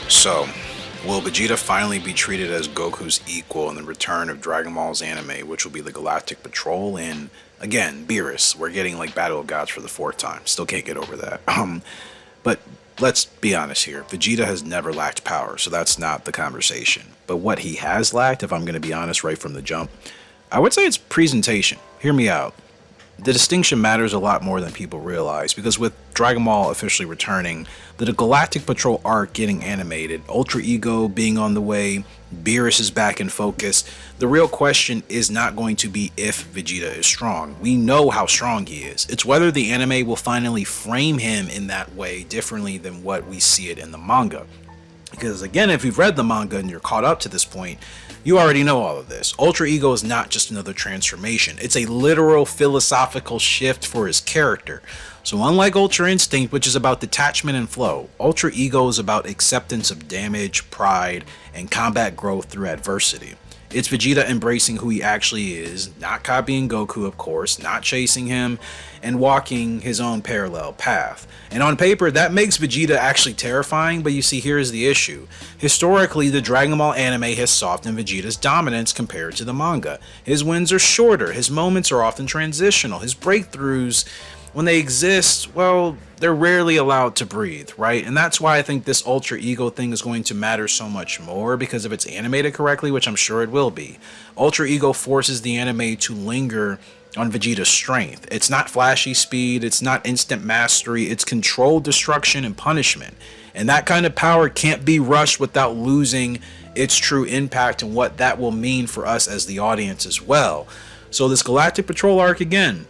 So, will Vegeta finally be treated as Goku's equal in the return of Dragon Ball's anime, which will be the Galactic Patrol? And again, Beerus. We're getting like Battle of Gods for the fourth time. Still can't get over that. But let's be honest here. Vegeta has never lacked power, so that's not the conversation. But what he has lacked, if I'm going to be honest right from the jump, I would say it's presentation. Hear me out. The distinction matters a lot more than people realize, because with Dragon Ball officially returning, the Galactic Patrol arc getting animated, Ultra Ego being on the way, Beerus is back in focus, the real question is not going to be if Vegeta is strong. We know how strong he is. It's whether the anime will finally frame him in that way differently than what we see it in the manga. Because again, if you've read the manga and you're caught up to this point, you already know all of this. Ultra Ego is not just another transformation. It's a literal philosophical shift for his character. So unlike Ultra Instinct, which is about detachment and flow, Ultra Ego is about acceptance of damage, pride, and combat growth through adversity. It's Vegeta embracing who he actually is, not copying Goku, of course, not chasing him, and walking his own parallel path. And on paper, that makes Vegeta actually terrifying, but you see, here's the issue. Historically, the Dragon Ball anime has softened Vegeta's dominance compared to the manga. His wins are shorter, his moments are often transitional, his breakthroughs, when they exist, well, they're rarely allowed to breathe, right? And that's why I think this Ultra Ego thing is going to matter so much more, because if it's animated correctly, which I'm sure it will be, Ultra Ego forces the anime to linger on Vegeta's strength. It's not flashy speed, it's not instant mastery, it's controlled destruction and punishment. And that kind of power can't be rushed without losing its true impact and what that will mean for us as the audience as well. So this Galactic Patrol arc, again,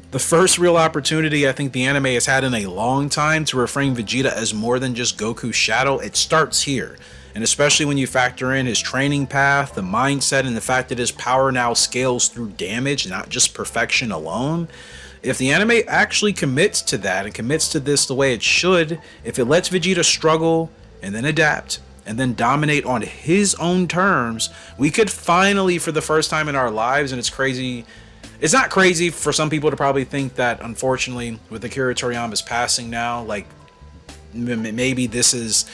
the first real opportunity I think the anime has had in a long time to reframe Vegeta as more than just Goku's shadow, it starts here. And especially when you factor in his training path, the mindset, and the fact that his power now scales through damage, not just perfection alone. If the anime actually commits to that and commits to this the way it should, if it lets Vegeta struggle and then adapt and then dominate on his own terms, we could finally, for the first time in our lives, and it's crazy. It's not crazy for some people to probably think that, unfortunately, with Akira Toriyama's passing now, like, maybe this is...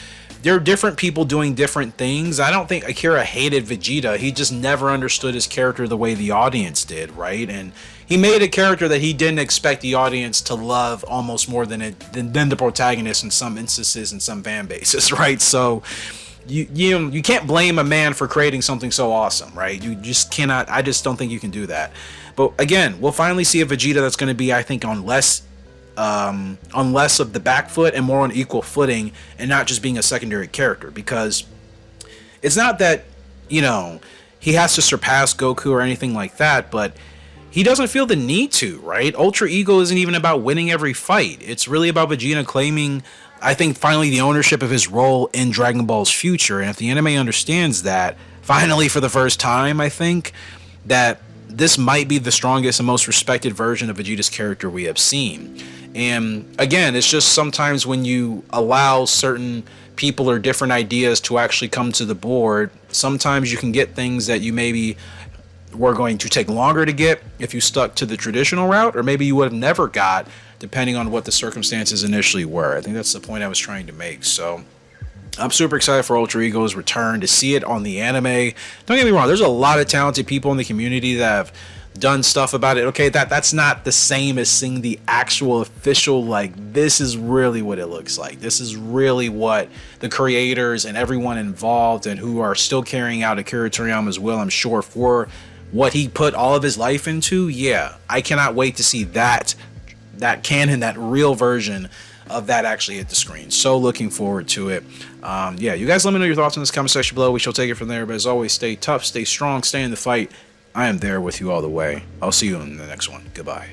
There are different people doing different things. I don't think Akira hated Vegeta. He just never understood his character the way the audience did, right? And he made a character that he didn't expect the audience to love almost more than the protagonist in some instances and some fan bases, right? So you can't blame a man for creating something so awesome, right? You just cannot. I just don't think you can do that. But again, we'll finally see a Vegeta that's going to be, I think, on less of the back foot and more on equal footing, and not just being a secondary character. Because it's not that, he has to surpass Goku or anything like that, but he doesn't feel the need to, right? Ultra Ego isn't even about winning every fight. It's really about Vegeta claiming, I think, finally the ownership of his role in Dragon Ball's future. And if the anime understands that, finally for the first time, I think that this might be the strongest and most respected version of Vegeta's character we have seen. And again, it's just sometimes when you allow certain people or different ideas to actually come to the board, sometimes you can get things that you maybe were going to take longer to get if you stuck to the traditional route, or maybe you would have never got, depending on what the circumstances initially were. I think that's the point I was trying to make. So I'm super excited for Ultra Ego's return, to see it on the anime. Don't get me wrong, there's a lot of talented people in the community that have done stuff about it. Okay, that's not the same as seeing the actual official, like, this is really what it looks like. This is really what the creators and everyone involved and who are still carrying out Akira Toriyama's will, I'm sure, for what he put all of his life into. Yeah, I cannot wait to see that canon, that real version of that actually hit the screen. So looking forward to it. Yeah, you guys let me know your thoughts in this comment section below. We shall take it from there. But as always, stay tough, stay strong, stay in the fight. I am there with you all the way. I'll see you in the next one. Goodbye.